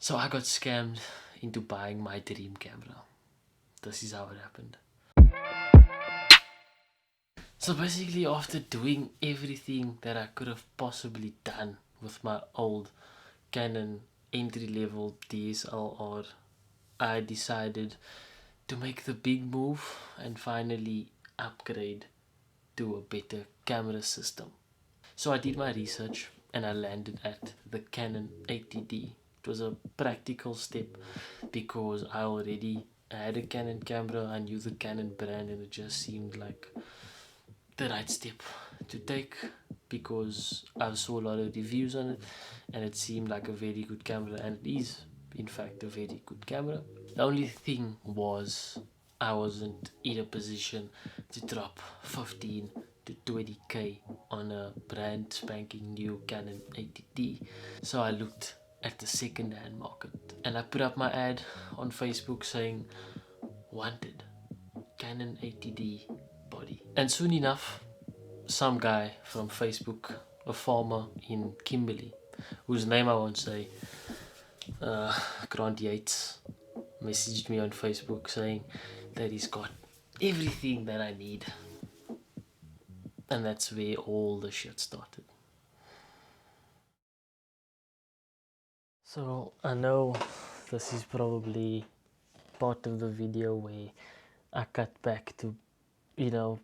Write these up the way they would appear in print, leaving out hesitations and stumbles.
So I got scammed into buying my dream camera. This is how it happened. So basically, after doing everything that I could have possibly done with my old Canon entry-level DSLR, I decided to make the big move and finally upgrade to a better camera system. So I did my research and I landed at the Canon 80D. It was a practical step because I already had a Canon camera, I knew the Canon brand, and it just seemed like the right step to take because I saw a lot of reviews on it and it seemed like a very good camera, and it is in fact a very good camera. The only thing was I wasn't in a position to drop 15 to 20k on a brand spanking new Canon 80D. So I looked at the second-hand market and I put up my ad on Facebook saying wanted Canon 80D body. And soon enough, some guy from Facebook, a farmer in Kimberley, whose name I won't say, Grant Yates, messaged me on Facebook saying that he's got everything that I need. And that's where all the shit started. So I know this is probably part of the video where I cut back to,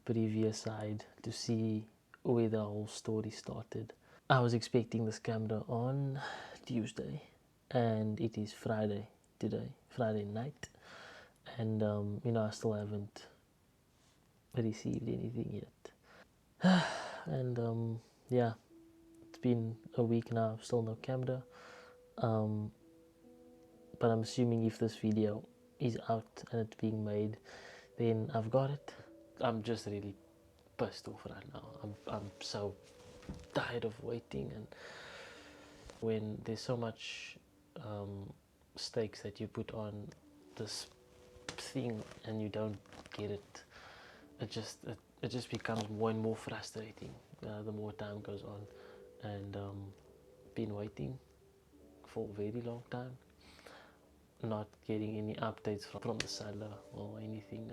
previous side to see where the whole story started. I was expecting this camera on Tuesday and it is Friday today, Friday night, and I still haven't received anything yet. And yeah, it's been a week now, still no camera. But I'm assuming if this video is out and it's being made, then I've got it. I'm just really pissed off right now. I'm so tired of waiting, and when there's so much stakes that you put on this thing and you don't get it, it just becomes more and more frustrating the more time goes on. And been waiting for a very long time, not getting any updates from the seller or anything.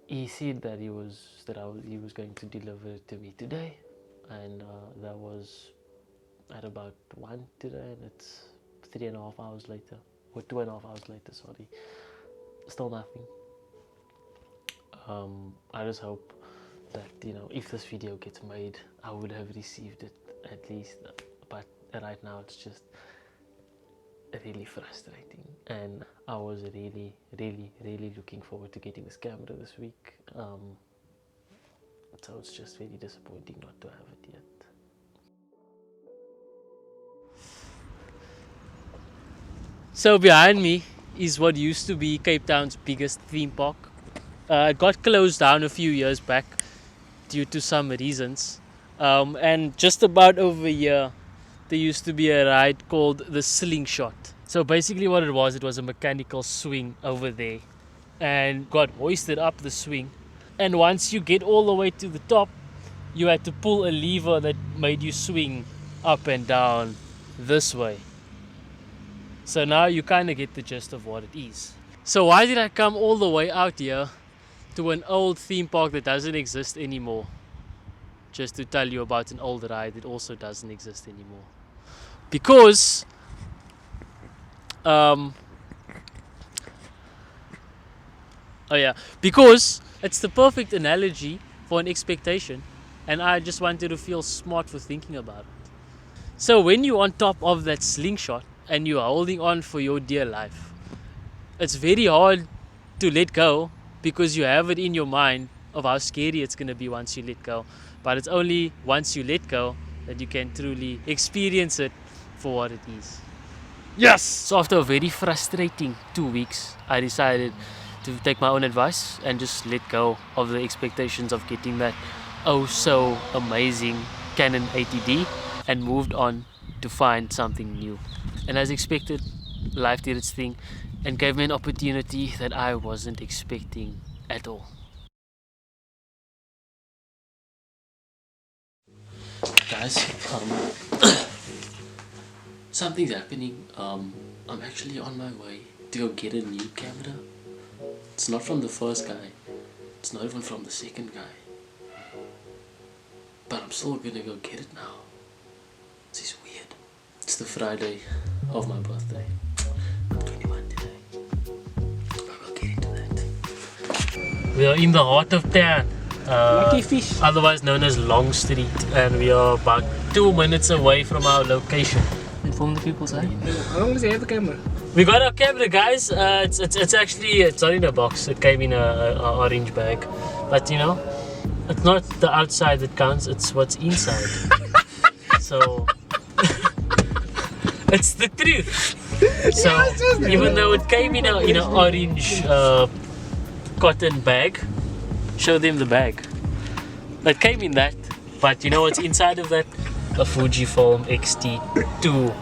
He said that he was going to deliver it to me today, and that was at about 1 today, and it's 3.5 hours later, or 2.5 hours later, sorry. Still nothing. I just hope that, if this video gets made, I would have received it at least. But right now it's just really frustrating, and I was really looking forward to getting this camera this week. So it's just very disappointing not to have it yet. So behind me is what used to be Cape Town's biggest theme park. It got closed down a few years back due to some reasons. And just about over here, there used to be a ride called the Slingshot. So basically what it was a mechanical swing over there, and got hoisted up the swing. And once you get all the way to the top, you had to pull a lever that made you swing up and down this way. So now you kind of get the gist of what it is. So why did I come all the way out here to an old theme park that doesn't exist anymore? Just to tell you about an old ride that also doesn't exist anymore. Because because it's the perfect analogy for an expectation, and I just wanted to feel smart for thinking about it. So when you're on top of that slingshot and you're holding on for your dear life, it's very hard to let go because you have it in your mind of how scary it's going to be once you let go. But it's only once you let go that you can truly experience it for what it is. Yes! So after a very frustrating 2 weeks, I decided to take my own advice and just let go of the expectations of getting that oh so amazing Canon 80D and moved on to find something new. And as expected, life did its thing and gave me an opportunity that I wasn't expecting at all. Guys, something's happening. I'm actually on my way to go get a new camera. It's not from the first guy. It's not even from the second guy. But I'm still gonna go get it now. This is weird. It's the Friday of my birthday. I'm 21 today. But we'll get into that. We are in the heart of town. Lucky fish. Otherwise known as Long Street, and we are about 2 minutes away from our location. Inform the people, say. How long does he have the camera? We got our camera, guys. It's actually not in a box. It came in a orange bag, but you know, it's not the outside that counts. It's what's inside. So it's the truth. So even though it came in a orange cotton bag, show them the bag. It came in that, but you know what's inside of that? A Fujifilm X-T2,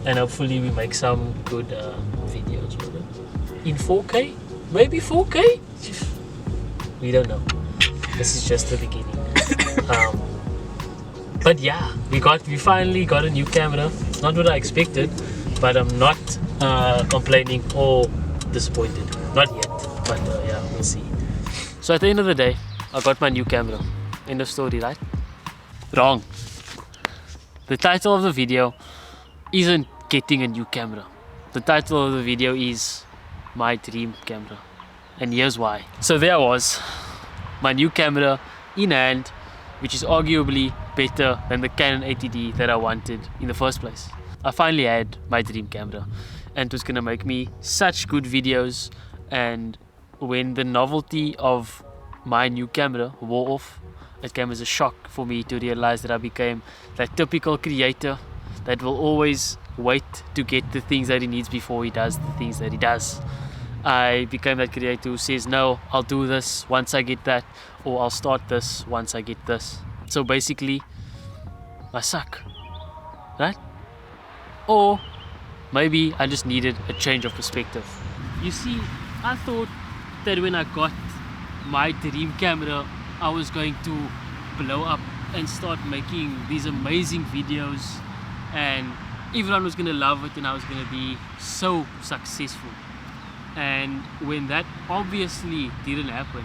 and hopefully we make some good videos with it. In 4K? Maybe 4K? We don't know. This is just the beginning. But yeah, we finally got a new camera. It's not what I expected, but I'm not complaining or disappointed. Not yet, but yeah, we'll see. So at the end of the day, I got my new camera. End of story, right? Wrong. The title of the video isn't getting a new camera. The title of the video is my dream camera. And here's why. So there was my new camera in hand, which is arguably better than the Canon 80D that I wanted in the first place. I finally had my dream camera, and it was gonna make me such good videos. And when the novelty of my new camera wore off, it came as a shock for me to realize that I became that typical creator that will always wait to get the things that he needs before he does the things that he does. I became that creator who says, no, I'll do this once I get that, or I'll start this once I get this. So basically, I suck, right? Or maybe I just needed a change of perspective. You see, I thought that when I got my dream camera, I was going to blow up and start making these amazing videos, and everyone was going to love it, and I was going to be so successful. And when that obviously didn't happen,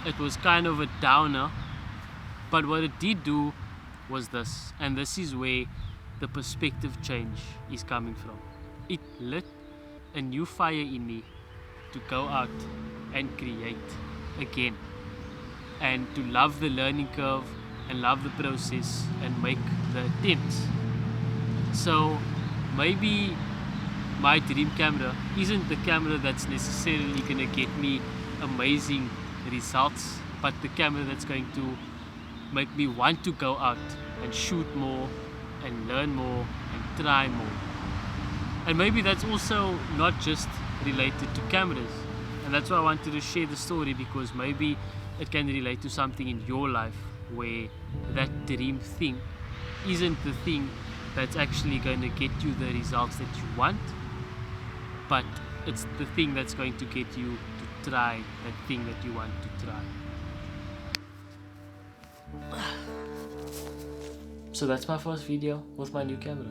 it was kind of a downer. But what it did do was this, and this is where the perspective change is coming from. It lit a new fire in me to go out and create again, and to love the learning curve and love the process and make the attempts. So maybe my dream camera isn't the camera that's necessarily gonna get me amazing results, but the camera that's going to make me want to go out and shoot more and learn more and try more. And maybe that's also not just related to cameras, and that's why I wanted to share the story, because maybe it can relate to something in your life where that dream thing isn't the thing that's actually going to get you the results that you want, but it's the thing that's going to get you to try that thing that you want to try. So that's my first video with my new camera.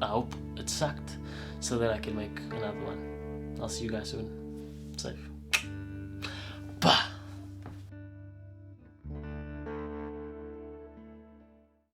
I hope it sucked so that I can make another one. I'll see you guys soon. Safe.